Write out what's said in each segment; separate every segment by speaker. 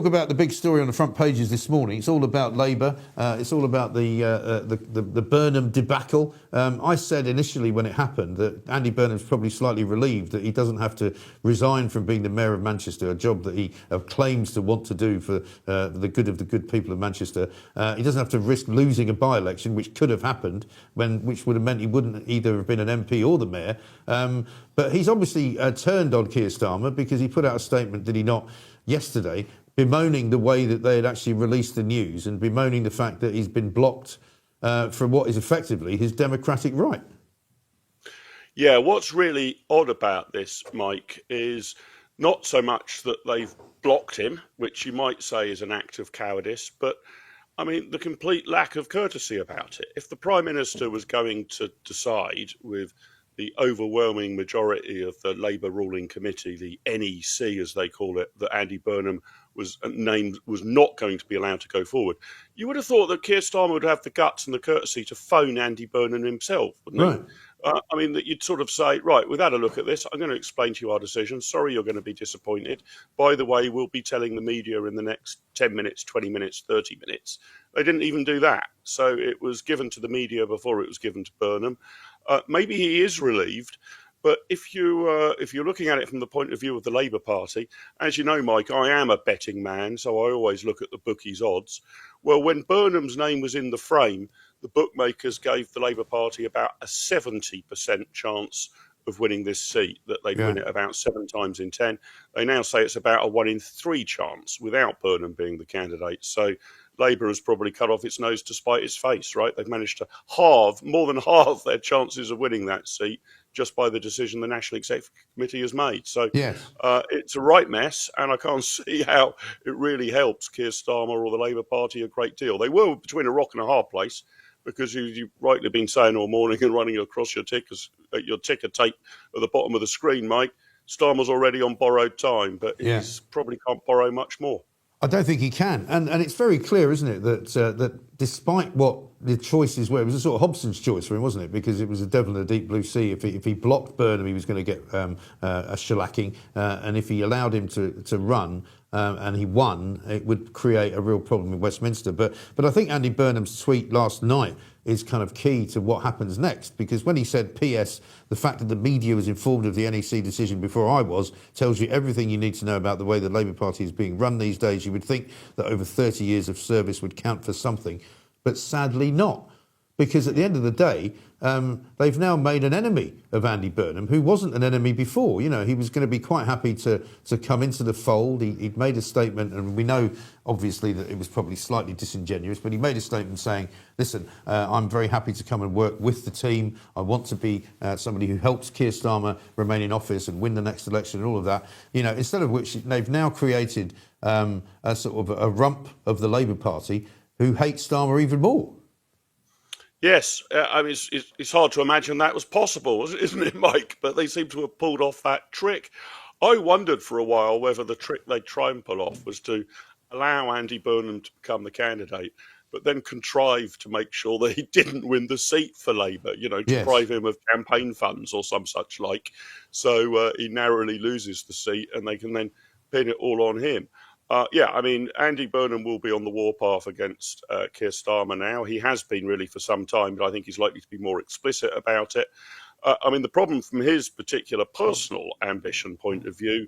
Speaker 1: About the big story on the front pages this morning. It's all about Labour. It's all about the Burnham debacle. I said initially when it happened that Andy Burnham's probably slightly relieved that he doesn't have to resign from being the Mayor of Manchester, a job that he claims to want to do for the good of the good people of Manchester. He doesn't have to risk losing a by-election, which could have happened, which would have meant he wouldn't either have been an MP or the Mayor. But he's obviously turned on Keir Starmer because he put out a statement, did he not, yesterday, bemoaning the way that they had actually released the news and bemoaning the fact that he's been blocked from what is effectively his democratic right.
Speaker 2: Yeah, what's really odd about this, Mike, is not so much that they've blocked him, which you might say is an act of cowardice, but I mean, the complete lack of courtesy about it. If the Prime Minister was going to decide with the overwhelming majority of the Labour ruling committee, the NEC as they call it, that Andy Burnham was not going to be allowed to go forward, you would have thought that Keir Starmer would have the guts and the courtesy to phone Andy Burnham himself, wouldn't
Speaker 1: right.
Speaker 2: he? I mean, that you'd sort of say, right, we've had a look at this. I'm going to explain to you our decision. Sorry, you're going to be disappointed. By the way, we'll be telling the media in the next 10 minutes, 20 minutes, 30 minutes. They didn't even do that. So it was given to the media before it was given to Burnham. Maybe he is relieved. But if you're looking at it from the point of view of the Labour Party, as you know, Mike, I am a betting man, so I always look at the bookies' odds. Well, when Burnham's name was in the frame, the bookmakers gave the Labour Party about a 70% chance of winning this seat, that they'd win it about 7 times in 10. They now say it's about a 1 in 3 chance without Burnham being the candidate. So Labour has probably cut off its nose to spite its face, right? They've managed to more than halve their chances of winning that seat just by the decision the National Executive Committee has made. So it's a right mess, and I can't see how it really helps Keir Starmer or the Labour Party a great deal. They were between a rock and a hard place, because you've rightly been saying all morning and running across your ticker tape at the bottom of the screen, Mike, Starmer's already on borrowed time, but he's probably can't borrow much more.
Speaker 1: I don't think he can. And it's very clear, isn't it, that despite what the choices were, it was a sort of Hobson's choice for him, wasn't it? Because it was a devil in a deep blue sea. If he blocked Burnham, he was going to get a shellacking. And if he allowed him to run and he won, it would create a real problem in Westminster. But I think Andy Burnham's tweet last night is kind of key to what happens next, because when he said, P.S., the fact that the media was informed of the NEC decision before I was tells you everything you need to know about the way the Labour Party is being run these days. You would think that over 30 years of service would count for something, but sadly not. Because at the end of the day, they've now made an enemy of Andy Burnham, who wasn't an enemy before. You know, he was going to be quite happy to come into the fold. He'd made a statement, and we know, obviously, that it was probably slightly disingenuous, but he made a statement saying, listen, I'm very happy to come and work with the team. I want to be somebody who helps Keir Starmer remain in office and win the next election and all of that. You know, instead of which they've now created a sort of a rump of the Labour Party who hate Starmer even more.
Speaker 2: Yes, I mean, it's hard to imagine that was possible, isn't it, Mike? But they seem to have pulled off that trick. I wondered for a while whether the trick they'd try and pull off was to allow Andy Burnham to become the candidate, but then contrive to make sure that he didn't win the seat for Labour, you know, deprive him of campaign funds or some such like. So he narrowly loses the seat and they can then pin it all on him. I mean, Andy Burnham will be on the warpath against Keir Starmer now. He has been really for some time, but I think he's likely to be more explicit about it. I mean, the problem from his particular personal ambition point of view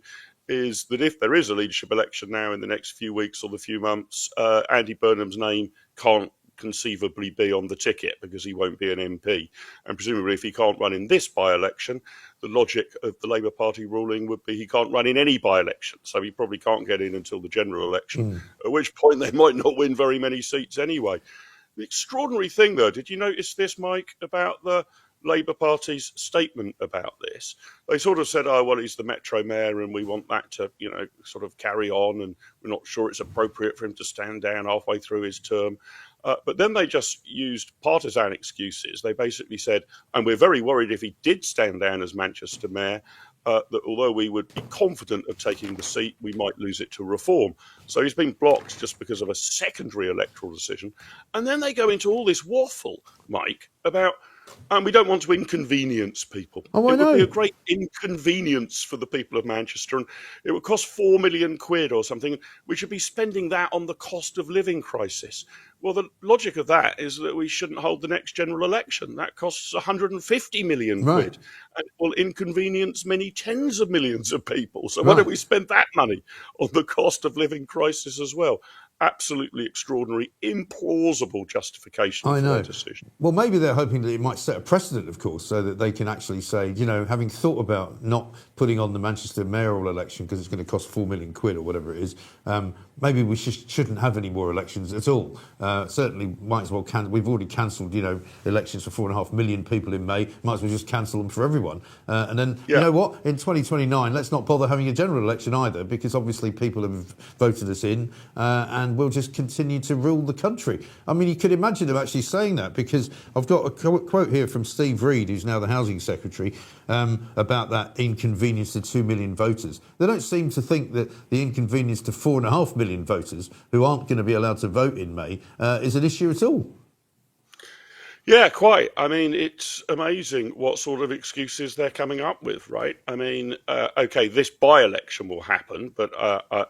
Speaker 2: is that if there is a leadership election now in the next few weeks or the few months, Andy Burnham's name can't conceivably be on the ticket because he won't be an MP. And presumably if he can't run in this by-election, the logic of the Labour Party ruling would be he can't run in any by-election. So he probably can't get in until the general election, at which point they might not win very many seats anyway. The extraordinary thing, though, did you notice this, Mike, about the Labour Party's statement about this? They sort of said, oh, well, he's the Metro Mayor and we want that to, you know, sort of carry on, and we're not sure it's appropriate for him to stand down halfway through his term. But then they just used partisan excuses. They basically said, and we're very worried if he did stand down as Manchester Mayor, that although we would be confident of taking the seat, we might lose it to Reform. So he's been blocked just because of a secondary electoral decision. And then they go into all this waffle, Mike, about And we don't want to inconvenience people.
Speaker 1: Oh, I
Speaker 2: It would be a
Speaker 1: know.
Speaker 2: great inconvenience for the people of Manchester, and it would cost 4 million quid or something. We should be spending that on the cost of living crisis. Well, the logic of that is that we shouldn't hold the next general election. That costs 150 million
Speaker 1: Right,
Speaker 2: quid and will inconvenience many tens of millions of people. So why don't
Speaker 1: right.
Speaker 2: we spend that money on the cost of living crisis as well? Absolutely extraordinary, implausible justification
Speaker 1: I
Speaker 2: for their
Speaker 1: know.
Speaker 2: decision.
Speaker 1: Well, maybe they're hoping that it might set a precedent, of course, so that they can actually say, having thought about not putting on the Manchester mayoral election because it's going to cost 4 million quid or whatever it is, maybe we shouldn't have any more elections at all. Certainly, might as well cancel. We've already cancelled, elections for 4.5 million people in May. Might as well just cancel them for everyone. And then, you
Speaker 2: Yeah.
Speaker 1: know what? In 2029, let's not bother having a general election either, because obviously people have voted us in, and we'll just continue to rule the country. I mean, you could imagine them actually saying that, because I've got a quote here from Steve Reed, who's now the Housing Secretary, about that inconvenience to 2 million voters. They don't seem to think that the inconvenience to 4.5 million voters who aren't going to be allowed to vote in May is an issue at all.
Speaker 2: Yeah, quite. I mean, it's amazing what sort of excuses they're coming up with, right? I mean, okay, this by-election will happen, but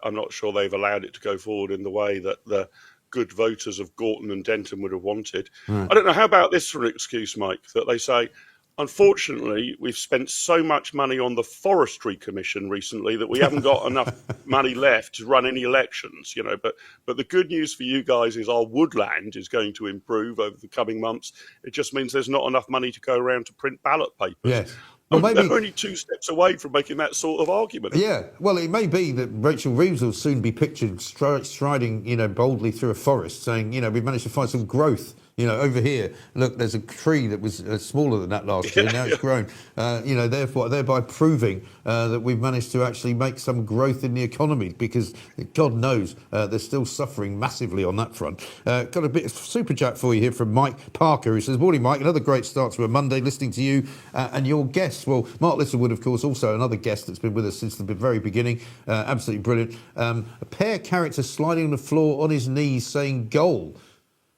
Speaker 2: I'm not sure they've allowed it to go forward in the way that the good voters of Gorton and Denton would have wanted.
Speaker 1: Right.
Speaker 2: I don't know. How about this for an excuse, Mike, that they say, unfortunately, we've spent so much money on the Forestry Commission recently that we haven't got enough money left to run any elections, but the good news for you guys is our woodland is going to improve over the coming months. It just means there's not enough money to go around to print ballot papers.
Speaker 1: Yes. Well,
Speaker 2: They're
Speaker 1: maybe.
Speaker 2: only 2 steps away from making that sort of argument.
Speaker 1: Yeah, well, it may be that Rachel Reeves will soon be pictured striding, boldly through a forest, saying, we've managed to find some growth. Over here, look, there's a tree that was smaller than that last year. Now it's grown. Thereby proving that we've managed to actually make some growth in the economy, because God knows they're still suffering massively on that front. Got a bit of super chat for you here from Mike Parker, who says, "Morning, Mike. Another great start to a Monday. Listening to you and your guests." Well, Mark Littlewood, of course, also another guest that's been with us since the very beginning. Absolutely brilliant. A pair character sliding on the floor on his knees saying "goal."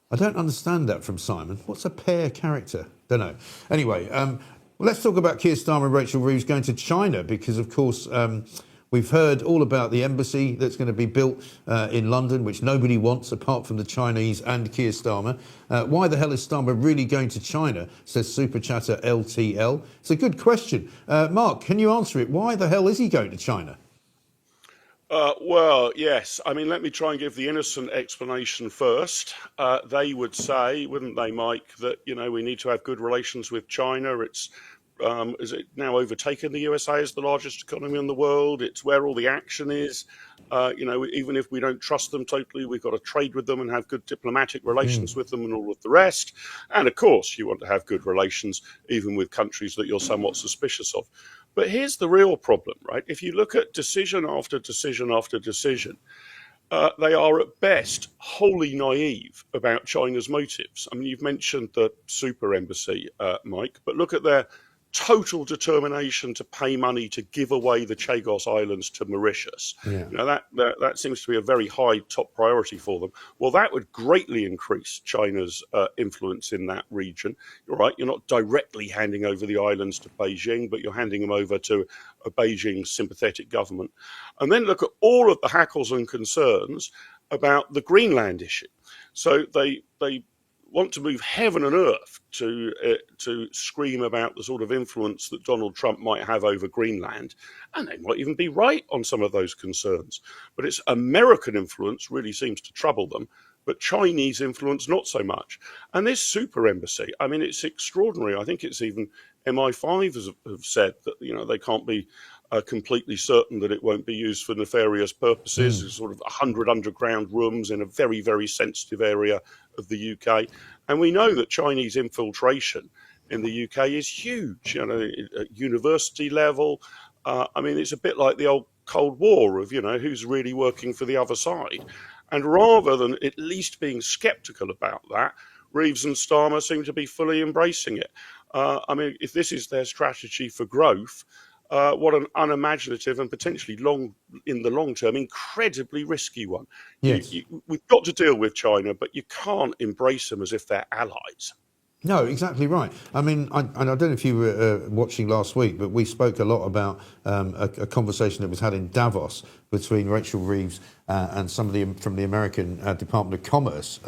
Speaker 1: I don't understand that from Simon. What's a pair character? Don't know. Anyway, let's talk about Keir Starmer and Rachel Reeves going to China, because, of course, we've heard all about the embassy that's going to be built in London, which nobody wants apart from the Chinese and Keir Starmer. Why the hell is Starmer really going to China, says Super Chatter LTL. It's a good question. Mark, can you answer it? Why the hell is he going to China?
Speaker 2: Well, yes. I mean, let me try and give the innocent explanation first. They would say, wouldn't they, Mike, that, we need to have good relations with China. It's is it now overtaken the USA as the largest economy in the world? It's where all the action is. Even if we don't trust them totally, we've got to trade with them and have good diplomatic relations with them and all of the rest. And of course, you want to have good relations even with countries that you're somewhat suspicious of. But here's the real problem, right? If you look at decision after decision after decision, they are at best wholly naive about China's motives. I mean, you've mentioned the super embassy, Mike, but look at their total determination to pay money to give away the Chagos Islands to Mauritius.
Speaker 1: Yeah.
Speaker 2: That seems to be a very high top priority for them. Well, that would greatly increase China's influence in that region. You're right, you're not directly handing over the islands to Beijing, but you're handing them over to a Beijing sympathetic government. And then look at all of the hackles and concerns about the Greenland issue. So they want to move heaven and earth to scream about the sort of influence that Donald Trump might have over Greenland, and they might even be right on some of those concerns. But it's American influence really seems to trouble them, but Chinese influence not so much. And this super embassy, I mean, it's extraordinary. I think it's even MI5 have said that they can't be completely certain that it won't be used for nefarious purposes. There's sort of 100 underground rooms in a very, very sensitive area of the UK. And we know that Chinese infiltration in the UK is huge, at university level. I mean, it's a bit like the old Cold War of, who's really working for the other side. And rather than at least being sceptical about that, Reeves and Starmer seem to be fully embracing it. I mean, if this is their strategy for growth, what an unimaginative and potentially in the long term, incredibly risky one.
Speaker 1: Yes.
Speaker 2: We've got to deal with China, but you can't embrace them as if they're allies.
Speaker 1: No, exactly right. I mean, I don't know if you were watching last week, but we spoke a lot about a conversation that was had in Davos between Rachel Reeves and somebody from the American Department of Commerce.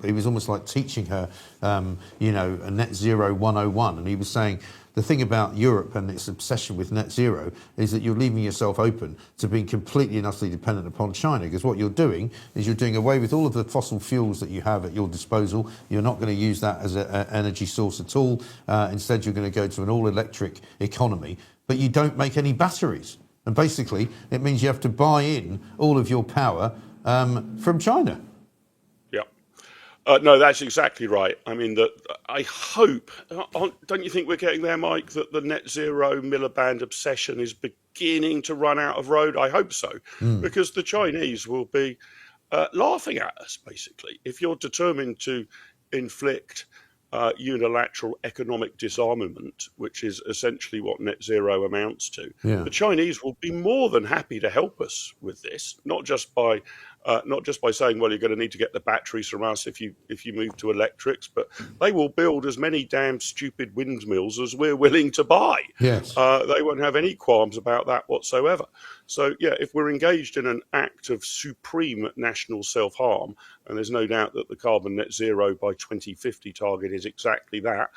Speaker 1: He was almost like teaching her, a net zero 101. And he was saying, the thing about Europe and its obsession with net zero is that you're leaving yourself open to being completely and utterly dependent upon China, because what you're doing is you're doing away with all of the fossil fuels that you have at your disposal. You're not going to use that as an energy source at all. Instead, you're going to go to an all-electric economy, but you don't make any batteries. And basically, it means you have to buy in all of your power from China.
Speaker 2: No, that's exactly right. I mean, I hope, don't you think we're getting there, Mike, that the net zero milliband obsession is beginning to run out of road? I hope so, because the Chinese will be laughing at us, basically. If you're determined to inflict unilateral economic disarmament, which is essentially what net zero amounts to, the Chinese will be more than happy to help us with this, not just by saying, well, you're going to need to get the batteries from us if you move to electrics, but they will build as many damn stupid windmills as we're willing to buy.
Speaker 1: Yes.
Speaker 2: They won't have any qualms about that whatsoever. So, yeah, if we're engaged in an act of supreme national self-harm, and there's no doubt that the carbon net zero by 2050 target is exactly that,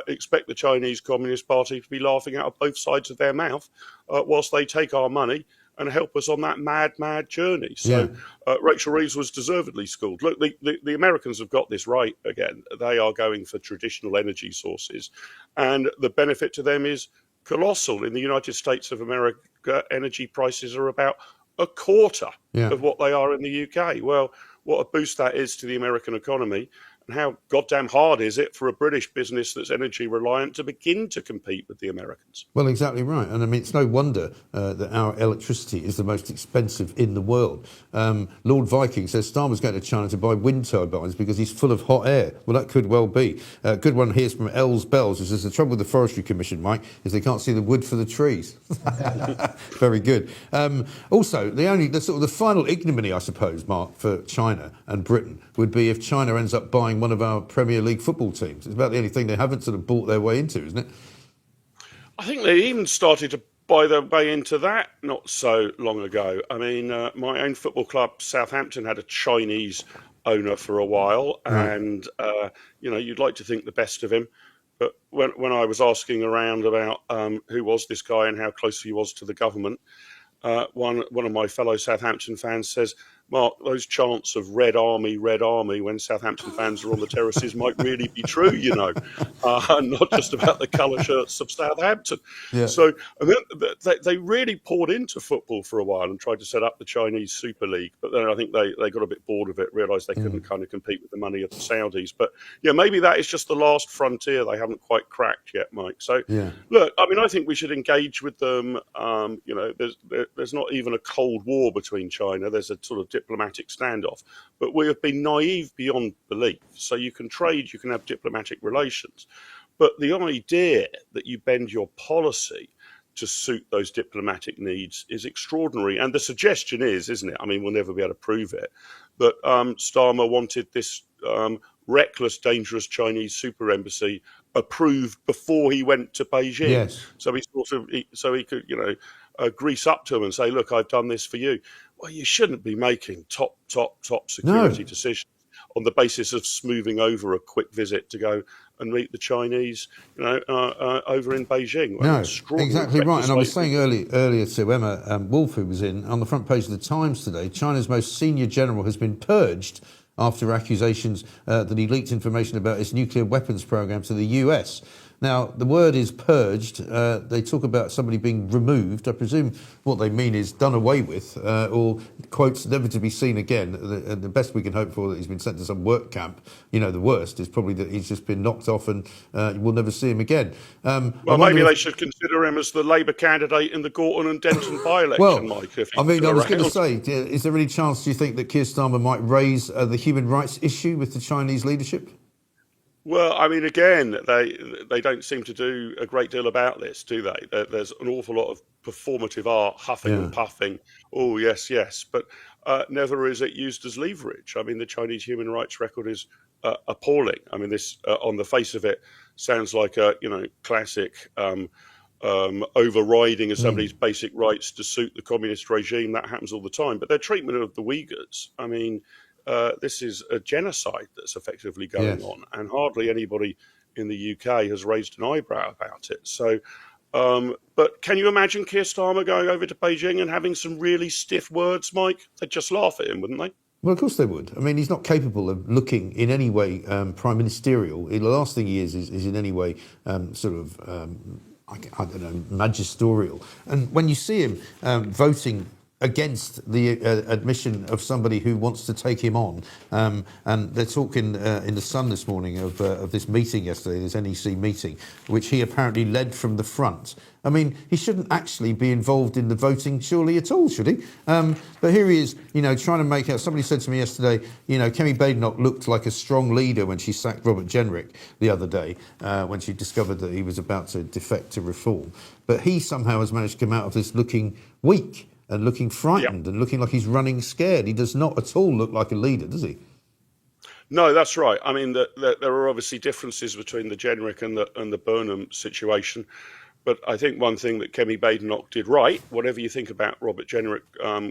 Speaker 2: expect the Chinese Communist Party to be laughing out of both sides of their mouth whilst they take our money and help us on that mad journey. So Rachel Reeves was deservedly schooled. Look, the Americans have got this right again. They are going for traditional energy sources, and the benefit to them is colossal. In the United States of America, energy prices are about a quarter of what they are in the UK. Well, what a boost that is to the American economy. And how goddamn hard is it for a British business that's energy reliant to begin to compete with the Americans?
Speaker 1: Well, exactly right. And I mean, it's no wonder that our electricity is the most expensive in the world. Lord Viking says Starmer's going to China to buy wind turbines because he's full of hot air. Well, that could well be. A good one here is from Els Bells, who says the trouble with the Forestry Commission, Mike, is they can't see the wood for the trees. Very good. Also, the final ignominy, I suppose, Mark, for China and Britain would be if China ends up buying one of our Premier League football teams. It's about the only thing they haven't sort of bought their way into, isn't it?
Speaker 2: I think they even started to buy their way into that not so long ago. I mean, my own football club, Southampton, had a Chinese owner for a while, and you'd like to think the best of him. But when I was asking around about who was this guy and how close he was to the government, one of my fellow Southampton fans says, Mark, those chants of Red Army when Southampton fans are on the terraces might really be true, not just about the colour shirts of Southampton. Yeah. So they really poured into football for a while and tried to set up the Chinese Super League. But then I think they got a bit bored of it, realised they couldn't kind of compete with the money of the Saudis. But, yeah, maybe that is just the last frontier they haven't quite cracked yet, Mike. So, look, I mean, I think we should engage with them. There's not even a Cold War between China. There's a sort of diplomatic standoff, but we have been naive beyond belief. So you can trade, you can have diplomatic relations, but the idea that you bend your policy to suit those diplomatic needs is extraordinary. And the suggestion is, isn't it? I mean, we'll never be able to prove it, but Starmer wanted this reckless, dangerous Chinese super embassy approved before he went to Beijing.
Speaker 1: Yes.
Speaker 2: So he could, grease up to him and say, look, I've done this for you. Well, you shouldn't be making top security decisions on the basis of smoothing over a quick visit to go and meet the Chinese, over in Beijing.
Speaker 1: No, exactly right. And I was saying earlier to Emma Wolf, who was on the front page of the Times today, China's most senior general has been purged after accusations that he leaked information about his nuclear weapons program to the US. Now, the word is purged. They talk about somebody being removed. I presume what they mean is done away with, or, quotes, never to be seen again. The best we can hope for that he's been sent to some work camp. The worst is probably that he's just been knocked off and we'll never see him again.
Speaker 2: Well, maybe they should consider him as the Labour candidate in the Gorton and Denton by-election, Mike.
Speaker 1: I was going to say, is there any chance, do you think, that Keir Starmer might raise the human rights issue with the Chinese leadership?
Speaker 2: Well, I mean, again, they don't seem to do a great deal about this, do they? There's an awful lot of performative art, huffing and puffing. Oh, yes. But never is it used as leverage. I mean, the Chinese human rights record is appalling. I mean, this on the face of it sounds like a classic overriding of somebody's basic rights to suit the communist regime. That happens all the time. But their treatment of the Uyghurs, I mean, this is a genocide that's effectively going on, and hardly anybody in the UK has raised an eyebrow about it. So, but can you imagine Keir Starmer going over to Beijing and having some really stiff words, Mike? They'd just laugh at him, wouldn't they?
Speaker 1: Well, of course they would. I mean, he's not capable of looking in any way prime ministerial. The last thing he is in any way I don't know, magisterial. And when you see him voting against the admission of somebody who wants to take him on, and they're talking in the Sun this morning of this meeting yesterday, this NEC meeting, which he apparently led from the front. I mean, he shouldn't actually be involved in the voting, surely, at all, should he? But here he is, trying to make out. Somebody said to me yesterday, Kemi Badenoch looked like a strong leader when she sacked Robert Jenrick the other day, when she discovered that he was about to defect to Reform. But he somehow has managed to come out of this looking weak and looking frightened and looking like he's running scared. He does not at all look like a leader, does he?
Speaker 2: No, that's right. I mean, there are obviously differences between the Jenrick and the Burnham situation. But I think one thing that Kemi Badenoch did right, whatever you think about Robert Jenrick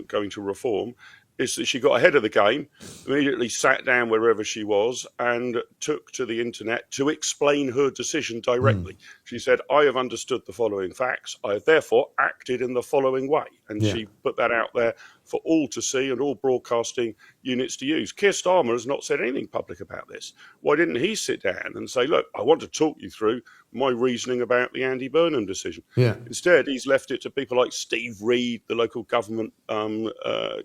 Speaker 2: going to Reform, is that she got ahead of the game, immediately sat down wherever she was and took to the internet to explain her decision directly. She said, I have understood the following facts. I have therefore acted in the following way. And she put that out there for all to see and all broadcasting units to use. Keir Starmer has not said anything public about this. Why didn't he sit down and say, look, I want to talk you through my reasoning about the Andy Burnham decision? Instead, he's left it to people like Steve Reed, the local government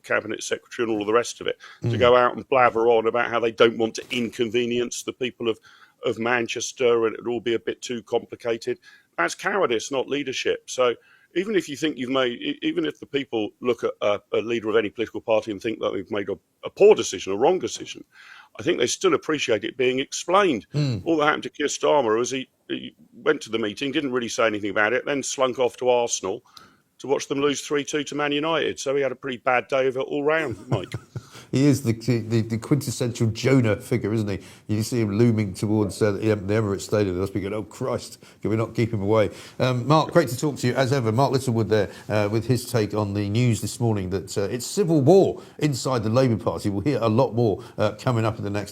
Speaker 2: cabinet secretary, and all of the rest of it, to go out and blabber on about how they don't want to inconvenience the people of Manchester and it'd all be a bit too complicated. That's cowardice, not leadership. So even if you think even if the people look at a leader of any political party and think that they've made a poor decision, a wrong decision, I think they still appreciate it being explained. All that happened to Keir Starmer was he went to the meeting, didn't really say anything about it, then slunk off to Arsenal to watch them lose 3-2 to Man United. So he had a pretty bad day of it all round, Mike.
Speaker 1: He is the quintessential Jonah figure, isn't he? You see him looming towards the Emirates Stadium. They must be going, oh, Christ, can we not keep him away? Mark, great to talk to you, as ever. Mark Littlewood there with his take on the news this morning that it's civil war inside the Labour Party. We'll hear a lot more coming up in the next